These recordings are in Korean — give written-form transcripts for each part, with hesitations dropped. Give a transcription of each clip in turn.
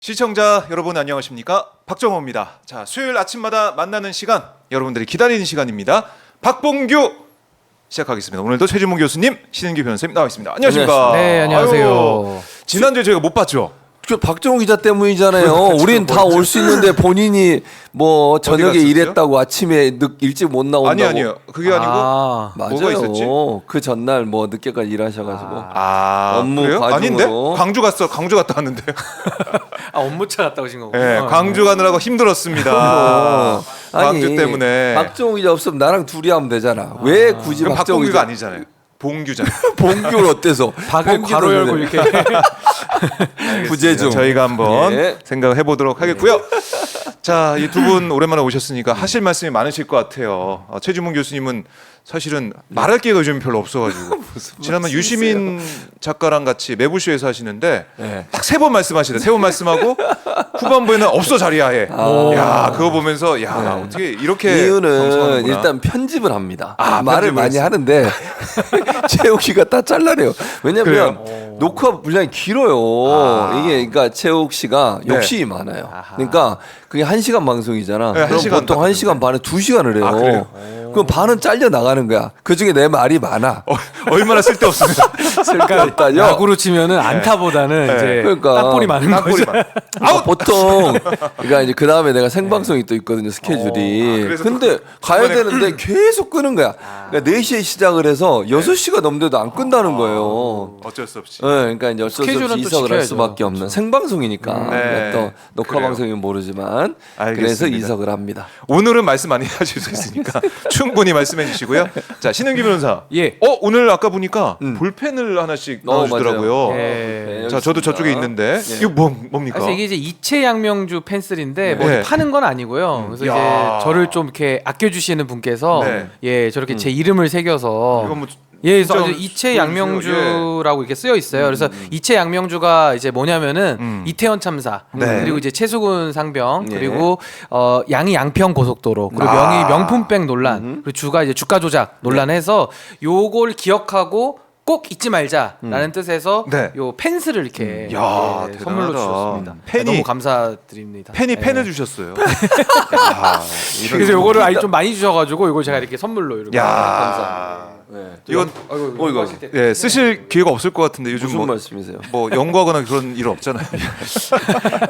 시청자 여러분 안녕하십니까? 박정호입니다. 자, 수요일 아침마다 만나는 시간, 여러분들이 기다리는 시간입니다. 박봉규 시작하겠습니다. 오늘도 최진문 교수님, 신은규 변호사님 나와 있습니다. 안녕하십니까? 네, 안녕하세요. 아유, 지난주에 저희가 못 봤죠? 저 박정우 기자 때문이잖아요. 우린 다 올 수 있는데 본인이 뭐 저녁에 갔었어요? 일했다고 아침에 일찍 못 나온다고. 아니요. 그게 아니고 맞아요. 뭐가 있었지? 그 전날 뭐 늦게까지 일하셔가지고. 업무 그래요? 과중으로? 아닌데? 광주 갔다 왔는데. 업무차 갔다 오신 거군요. 네, 광주 가느라고 힘들었습니다. 광주 때문에. 박정우 기자 없으면 나랑 둘이 하면 되잖아. 왜 굳이 그럼 박정우 박봉규가 기자? 아니잖아요. 봉규잖아요. 봉규를 어때서? 박을 괄호 열고 이렇게 부재중. 저희가 한번 예. 생각해 보도록 하겠고요. 자, 이 두 분 오랜만에 오셨으니까 하실 말씀이 많으실 것 같아요. 최진문 교수님은 사실은 말할 기회가 요즘 별로 없어가지고 지난번 유시민 작가랑 같이 매부쇼에서 하시는데 네. 딱 세 번 말씀하시네. 세 번 말씀하고 후반부에는 없어 자리야에. 야, 그거 보면서 야 어떻게 이렇게 이유는 방송하는구나. 일단 편집을 합니다. 아, 말을 편집을 많이 했어. 하는데 최욱 씨가 다 잘라내요. 왜냐면 녹화 분량이 길어요. 이게 그러니까 최욱 씨가 네. 욕심이 많아요. 그러니까 그게 1시간 방송이잖아. 네, 그럼 1시간 보통 딱 1시간 반에 2시간을 해요. 아, 그래요? 그럼 반은 잘려 나가는 거야. 그중에 내 말이 많아. 얼마나 쓸데없습니다. 쓸데없다뇨. 야구로 치면은 안타보다는 이제 그러니까. 땅볼이 많은 거죠. 보통 그러니까 이제 그 다음에 내가 생방송이 또 있거든요 스케줄이. 그래서 근데 가야 되는데 계속 끄는 거야. 그러니까 4시에 시작을 해서 6시가 넘는데도 안 끈다는 거예요. 어쩔 수 없이. 네, 그러니까 이제 어쩔 수 없이 스케줄은 또 이석을 할 지켜야죠. 수밖에 없는 생방송이니까. 네. 또 녹화 그래요. 방송이면 모르지만 그래서 알겠습니다. 이석을 합니다. 오늘은 말씀 많이 하실 수 있으니까 충분히 말씀해 주시고요. 자, 신은규 변호사. 예. 오늘 아까 보니까 볼펜을 하나씩 넣어주더라고요. 맞아요. 예. 자, 저도 저쪽에 있는데 이거 뭡니까? 사실 이게 이제 이채양명주 펜슬인데 뭐 네. 파는 건 아니고요. 그래서 야. 이제 저를 좀 이렇게 아껴주시는 분께서 네. 예 저렇게 제 이름을 새겨서 이건 뭐 예, 그래서 진짜 이채양명주라고 이렇게 쓰여 있어요. 그래서 이채양명주가 이제 뭐냐면은 이태원 참사 네. 그리고 이제 최수근 상병 예. 그리고 양이 양평 고속도로 그리고 명의 명품백 논란 그리고 주가 이제 주가 조작 논란해서 요걸 기억하고 꼭 잊지 말자라는 뜻에서 네. 요 펜슬을 이렇게 야, 예, 선물로 대단하다. 주셨습니다. 펜이- 너무 감사드립니다. 펜이 예. 펜을 주셨어요. 야, 그래서 요거를 아니 좀 많이 주셔가지고 요걸 제가 이렇게 선물로 이렇게 야, 네. 이건 이거 예, 쓰실 기회가 없을 것 같은데 요즘 무슨 뭐, 말씀이세요? 뭐 연구하거나 그런 일 없잖아요.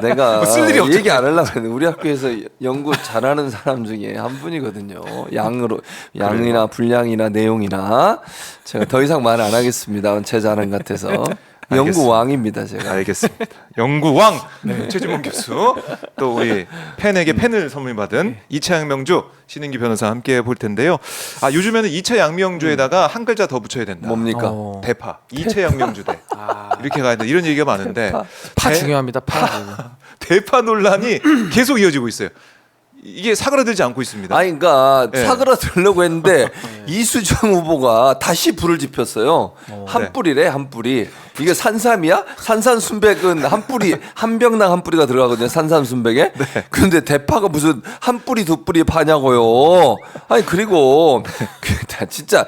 내가 뭐쓸 일이 없잖아. 얘기 안 하려고 했는데 우리 학교에서 연구 잘하는 사람 중에 한 분이거든요. 양이나 분량이나 내용이나 제가 더 이상 말 안 하겠습니다. 제 자랑 같아서 연구 왕입니다 제가. 알겠습니다. 연구왕 최진문 교수 또 우리 팬에게 펜을 선물 받은 2차 양명주 신은기 변호사 함께 볼 텐데요. 아, 요즘에는 2차 양명주에다가 한 글자 더 붙여야 된다. 뭡니까? 대파. 2차 양명주대. 이렇게 가야 된다. 이런 얘기가 많은데 파 중요합니다. 파. 대파 논란이 계속 이어지고 있어요. 이게 사그라들지 않고 있습니다. 아니 그러니까 네. 사그라들려고 했는데 이수정 후보가 다시 불을 지폈어요. 한 뿌리래 한 뿌리. 이게 산삼이야? 산산순백은 한 뿌리 한 병당 한 뿌리가 들어가거든요. 산산순백에. 그런데 대파가 무슨 한 뿌리 두 뿌리 파냐고요. 아니 그리고 진짜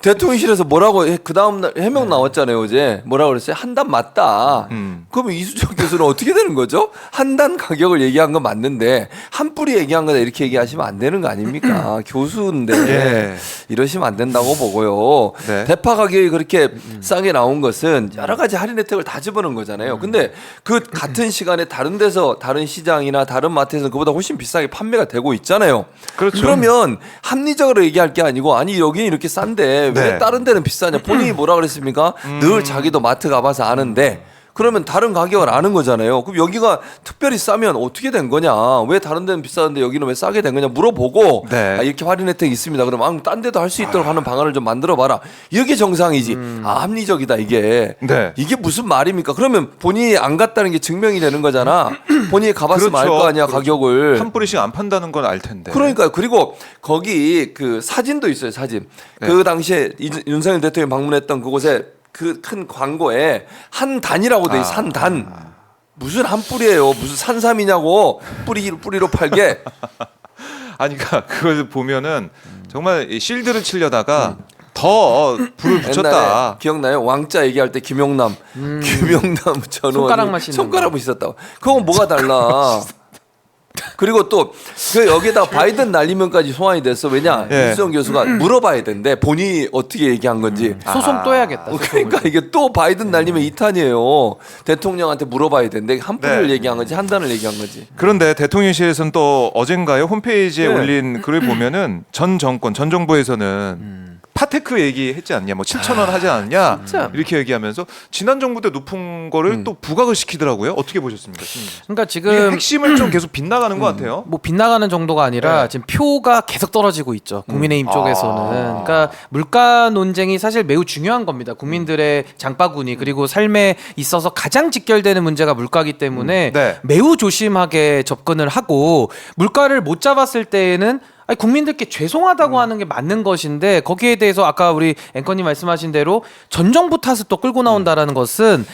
대통령실에서 뭐라고 그 다음 날 해명 나왔잖아요 어제. 뭐라고 그랬어요? 한 단 맞다. 그러면 이수정 교수는 어떻게 되는 거죠? 한 단 가격을 얘기한 건 맞는데 한 뿌리 얘기한 거다 이렇게 얘기하시면 안 되는 거 아닙니까? 교수인데 예. 이러시면 안 된다고 보고요. 네. 대파 가격이 그렇게 싸게 나온 것은 여러 가지 할인 혜택을 다 집어넣은 거잖아요. 근데 그 같은 시간에 다른 데서 다른 시장이나 다른 마트에서 그보다 훨씬 비싸게 판매가 되고 있잖아요. 그렇죠. 그러면 합리적으로 얘기할 게 아니고 아니 여기는 이렇게 싼데 왜 네. 다른 데는 비싸냐. 본인이 뭐라 그랬습니까? 늘 자기도 마트 가봐서 아는데 그러면 다른 가격을 아는 거잖아요. 그럼 여기가 특별히 싸면 어떻게 된 거냐? 왜 다른 데는 비싸는데 여기는 왜 싸게 된 거냐 물어보고 네. 아, 이렇게 할인 혜택이 있습니다. 그럼 딴 데도 할 수 있도록 하는 방안을 좀 만들어 봐라. 이게 정상이지. 합리적이다 이게. 네. 이게 무슨 말입니까? 그러면 본인이 안 갔다는 게 증명이 되는 거잖아. 본인이 가봤으면 알 그렇죠. 거 아니야 가격을. 한 뿌리씩 안 판다는 건 알 텐데. 그러니까요. 그리고 거기 그 사진도 있어요. 사진. 네. 그 당시에 윤석열 대통령이 방문했던 그곳에 그 큰 광고에 한 단이라고 돼 있어. 한 단. 무슨 한 뿌리예요. 무슨 산삼이냐고. 뿌리로 팔게. 아니 그러니까 그걸 보면은 정말 이 실드를 치려다가 더 불을 붙였다. 옛날에 기억나요? 왕자 얘기할 때 김용남 전 손가락만 의원이 씻는 손가락만 씻었다고. 그건 뭐가 달라? 그리고 또 그 여기다가 바이든 날리면까지 소환이 됐어. 왜냐? 예. 이수정 교수가 물어봐야 된대. 본인이 어떻게 얘기한 건지. 소송 또 해야겠다. 그러니까 이게 또 바이든 날리면 2탄이에요. 대통령한테 물어봐야 된대. 한 뿌리를 네. 얘기한 거지, 한 단을 얘기한 거지. 그런데 대통령실에서는 또 어젠가요 홈페이지에 올린 글을 보면은 전 정권 전 정부에서는 파테크 얘기했지 않냐, 뭐 7천 원 하지 않냐 진짜. 이렇게 얘기하면서 지난 정부 때 높은 거를 또 부각을 시키더라고요. 어떻게 보셨습니까? 그러니까 이게 지금 핵심을 좀 계속 빗나가는 것 같아요. 뭐 빗나가는 정도가 아니라 네. 지금 표가 계속 떨어지고 있죠. 국민의힘 쪽에서는. 그러니까 물가 논쟁이 사실 매우 중요한 겁니다. 국민들의 장바구니 그리고 삶에 있어서 가장 직결되는 문제가 물가기 때문에 네. 매우 조심하게 접근을 하고 물가를 못 잡았을 때에는 아니, 국민들께 죄송하다고 하는 게 맞는 것인데 거기에 대해서 아까 우리 앵커님 말씀하신 대로 전 정부 탓을 또 끌고 나온다라는 것은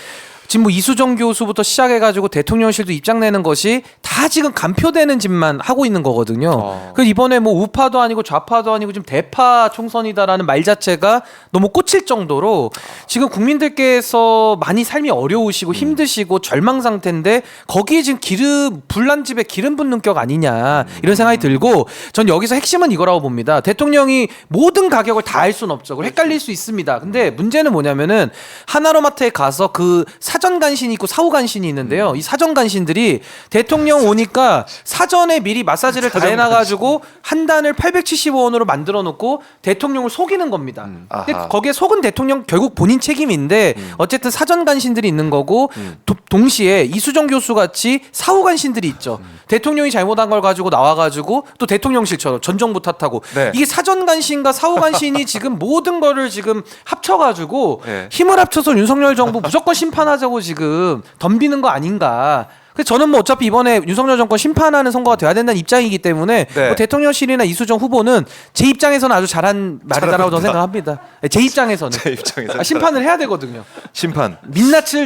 지금 뭐 이수정 교수부터 시작해가지고 대통령실도 입장 내는 것이 다 지금 간표되는 짓만 하고 있는 거거든요. 그래서 이번에 뭐 우파도 아니고 좌파도 아니고 지금 대파 총선이다라는 말 자체가 너무 꽂힐 정도로 지금 국민들께서 많이 삶이 어려우시고 힘드시고 절망 상태인데 거기에 지금 불난 집에 기름 붓는 격 아니냐 이런 생각이 들고 전 여기서 핵심은 이거라고 봅니다. 대통령이 모든 가격을 다 알 수는 없죠. 그리고 헷갈릴 수 있습니다. 근데 문제는 뭐냐면은 하나로마트에 가서 그 사전 간신이 있고 사후 간신이 있는데요. 이 사전 간신들이 대통령 오니까 사전에 미리 마사지를 다 해놔가지고 한 단을 875원으로 만들어 놓고 대통령을 속이는 겁니다. 근데 아하. 거기에 속은 대통령 결국 본인 책임인데 어쨌든 사전 간신들이 있는 거고 동시에 이수정 교수 같이 사후 간신들이 있죠. 대통령이 잘못한 걸 가지고 나와가지고 또 대통령실처럼 전 정부 탓하고 네. 이게 사전 간신과 사후 간신이 지금 모든 거를 지금 합쳐가지고 네. 힘을 합쳐서 윤석열 정부 무조건 심판하자고 지금 덤비는 거 아닌가. 그래서 저는 뭐 어차피 이번에 윤석열 정권 심판하는 선거가 돼야 된다는 입장이기 때문에 네. 뭐 대통령실이나 이수정 후보는 제 입장에서는 아주 잘한 말이다라고 저는 생각합니다. 제 입장에서는 제 입장에서 심판을 해야 되거든요. 심판.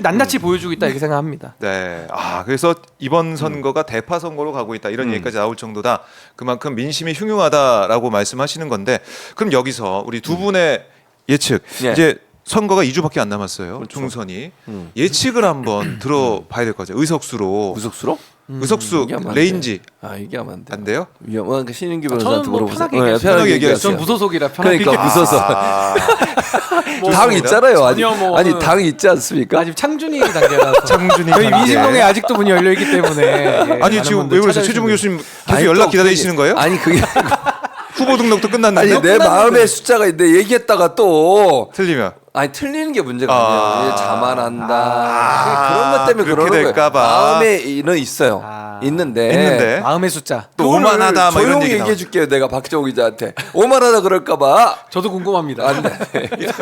낱낱이 보여주고 있다 이렇게 생각합니다. 네. 그래서 이번 선거가 대파 선거로 가고 있다 이런 얘기까지 나올 정도다. 그만큼 민심이 흉흉하다라고 말씀하시는 건데 그럼 여기서 우리 두 분의 예측 예. 이제 선거가 2주밖에 안 남았어요. 총선이 예측을 한번 들어봐야 될 것 같아요. 의석수로. 무속수로? 의석수 얘기하면 안 돼. 레인지 얘기하면 안 돼. 안 돼요? 위험한 그 신인규 저는 변호사한테 뭐 물어보세요. 편하게 얘기하세요. 편하게 얘기하세요. 전 무소속이라 편하게 그러니까 무서워서 당 있잖아요. 아니, 전혀 뭐 아니 당 있지 않습니까? 아직 창준이 단계라서 창준이 저희 단계. 민심동에 아직도 문이 열려 있기 때문에 예, 아니 많은 지금 분들 왜 그러세요? 찾아주시면 최주봉 교수님 계속 아니, 연락 또 기다리시는 거예요? 아니 그게 후보 등록도 끝났는데 아니 내 마음의 숫자가 있는데 얘기했다가 또 틀리면 아니 틀리는 게 문제가 아. 아니에요. 자만한다. 그런 것 때문에 그렇게 그러는 될까 거예요. 봐. 마음에는 있어요. 있는데 마음의 숫자. 또 그거를 오만하다 막 이런 조용히 얘기 얘기해 줄게요. 내가 박정우 기자한테 오만하다 그럴까 봐. 저도 궁금합니다. 안 돼.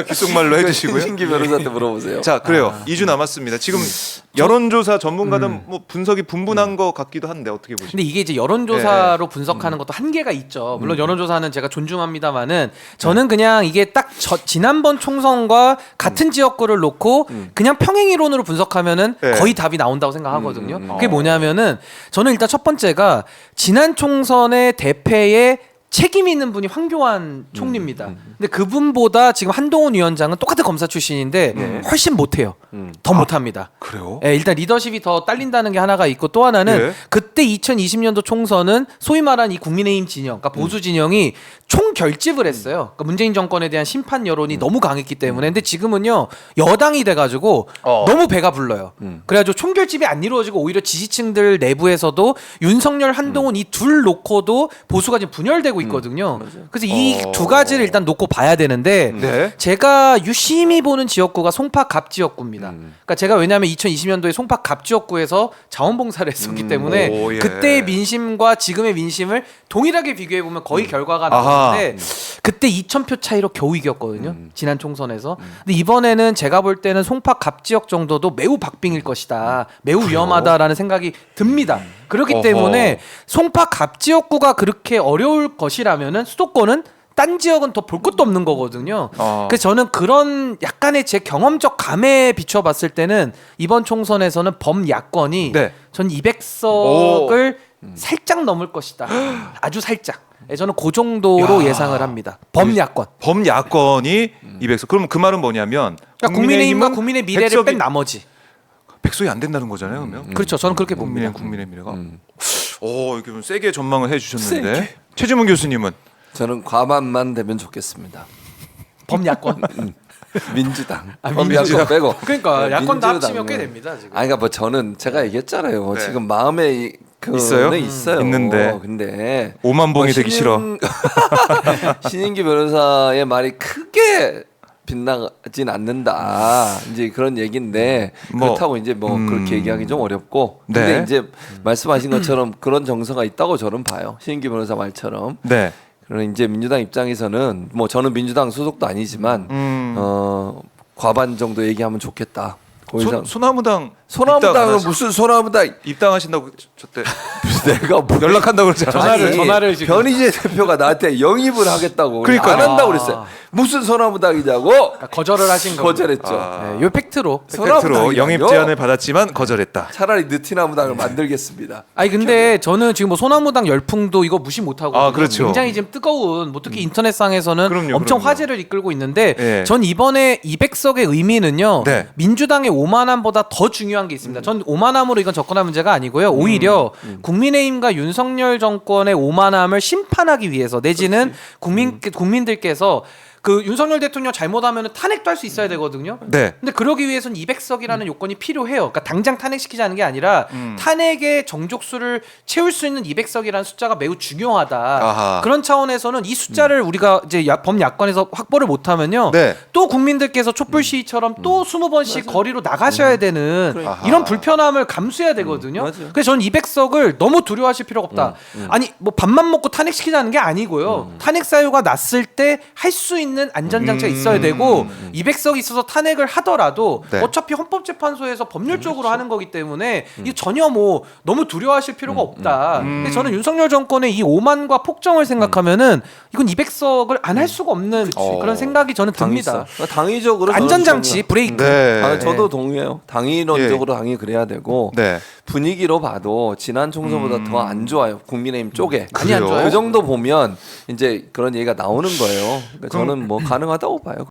귓속말로 해주시고요. 신기 변호사한테 물어보세요. 자 그래요. 2주 남았습니다. 지금 여론조사 전문가들 뭐 분석이 분분한 것 같기도 한데 어떻게 보십니까? 근데 이게 이제 여론조사로 분석하는 것도 한계가 있죠. 물론 여론조사는 제가 존중합니다만은 저는 그냥 이게 딱 지난번 총선과 같은 지역구를 놓고 그냥 평행 이론으로 분석하면은 네. 거의 답이 나온다고 생각하거든요. 그게 뭐냐면은 저는 일단 첫 번째가 지난 총선의 대패에 책임 있는 분이 황교안 총리입니다. 근데 그분보다 지금 한동훈 위원장은 똑같은 검사 출신인데 훨씬 못해요. 더 못합니다. 그래요? 예, 일단 리더십이 더 딸린다는 게 하나가 있고 또 하나는 예. 그때 2020년도 총선은 소위 말한 이 국민의힘 진영, 그러니까 보수 진영이 총결집을 했어요. 그러니까 문재인 정권에 대한 심판 여론이 너무 강했기 때문에. 근데 지금은요 여당이 돼가지고 너무 배가 불러요. 그래가지고 총결집이 안 이루어지고 오히려 지지층들 내부에서도 윤석열, 한동훈 이 둘 놓고도 보수가 지금 분열되고 있거든요. 그래서 이 두 가지를 일단 놓고 봐야 되는데 네. 제가 유심히 보는 지역구가 송파 갑 지역구입니다. 그러니까 제가 왜냐하면 2020년도에 송파 갑 지역구에서 자원봉사를 했었기 때문에 오, 예. 그때의 민심과 지금의 민심을 동일하게 비교해 보면 거의 결과가 나오는데 그때 2,000표 차이로 겨우 이겼거든요. 지난 총선에서. 근데 이번에는 제가 볼 때는 송파 갑 지역 정도도 매우 박빙일 것이다. 매우 위험하다라는 생각이 듭니다. 그렇기 어허. 때문에 송파 갑 지역구가 그렇게 어려울 것이라면은 수도권은 딴 지역은 더 볼 것도 없는 거거든요. 그래서 저는 그런 약간의 제 경험적 감에 비춰봤을 때는 이번 총선에서는 범야권이 네. 전 200석을 살짝 넘을 것이다. 아주 살짝. 저는 그 정도로 야. 예상을 합니다. 범야권. 범야권이 200석. 그럼 그 말은 뭐냐면 그러니까 국민의힘과 국민의힘은 국민의 미래를 100석이 뺀 나머지. 100석이 안 된다는 거잖아요, 그러면. 그렇죠. 저는 그렇게 봅니다. 국민의 미래가. 오, 이렇게 좀 세게 전망을 해주셨는데 세게. 최지문 교수님은 저는 과반만 되면 좋겠습니다. 범야권. 민주당. 민주당. 야권 빼고. 그러니까 야권 다 민주당은- 합치면 꽤 됩니다 지금. 아니 그러니까 뭐 저는 제가 얘기했잖아요. 네. 지금 마음에 있어요? 있어요. 있는데. 근데 5만 봉이 뭐 되기 싫어. 신인기 변호사의 말이 크게 빗나가진 않는다. 이제 그런 얘기인데 뭐, 그렇다고 이제 뭐 그렇게 얘기하기 좀 어렵고. 근데 네. 이제 말씀하신 것처럼 그런 정서가 있다고 저는 봐요. 신인기 변호사 말처럼. 네. 그럼 이제 민주당 입장에서는 뭐 저는 민주당 소속도 아니지만 과반 정도 얘기하면 좋겠다. 그 이상 소나무당 소나무당은 무슨 소나무당 입당하신다고 저때 내가 뭐 연락한다고 그랬잖아요. 전화를 지금. 변희재 대표가 나한테 영입을 하겠다고 그러니까요. 안 한다고 그랬어요. 무슨 소나무당이냐고 그러니까 거절을 하신 거. 거절했죠. 아. 요 팩트로. 팩트로 소나무당이라뇨? 영입 제안을 받았지만 거절했다. 차라리 느티나무당을 만들겠습니다. 아니 근데 저는 지금 뭐 소나무당 열풍도 이거 무시 못 하고 아, 그렇죠. 굉장히 지금 뜨거운 뭐 특히 인터넷상에서는 그럼요, 엄청 그럼요. 화제를 이끌고 있는데 예. 전 이번에 200석의 의미는요. 네. 민주당의 오만함보다 더 중요한 게 있습니다. 전 오만함으로 이건 접근할 문제가 아니고요. 오히려 국민의힘과 윤석열 정권의 오만함을 심판하기 위해서 내지는 국민들께서 그 윤석열 대통령 잘못하면 탄핵도 할 수 있어야 되거든요. 네. 근데 그러기 위해서는 200석이라는 요건이 필요해요. 그러니까 당장 탄핵시키자는 게 아니라 탄핵의 정족수를 채울 수 있는 200석이라는 숫자가 매우 중요하다. 아하. 그런 차원에서는 이 숫자를 우리가 이제 범야권에서 확보를 못하면 네. 또 국민들께서 촛불 시위처럼 또 20번씩 거리로 나가셔야 되는 그러니까. 이런 불편함을 감수해야 되거든요. 맞아요. 그래서 저는 200석을 너무 두려워하실 필요가 없다. 아니 뭐 밥만 먹고 탄핵시키자는 게 아니고요. 탄핵 사유가 났을 때 할 수 있는 안전장치가 있어야 되고 200석이 있어서 탄핵을 하더라도 네. 어차피 헌법재판소에서 법률적으로 하는 거기 때문에 이 전혀 뭐 너무 두려워하실 필요가 없다. 근데 저는 윤석열 정권의 이 오만과 폭정을 생각하면은 이건 200석을 안 할 수가 없는 그런 생각이 저는 듭니다. 당위적으로 안전장치 브레이크. 네. 저도 동의해요. 당위론적으로 당연히 그래야 되고 네. 분위기로 봐도 지난 총선보다 더 안 좋아요. 국민의힘 쪽에. 많이 안 그래요? 좋아요. 그 정도 보면 이제 그런 얘기가 나오는 거예요. 그러니까 그럼- 저는 뭐 가능하다고 봐요.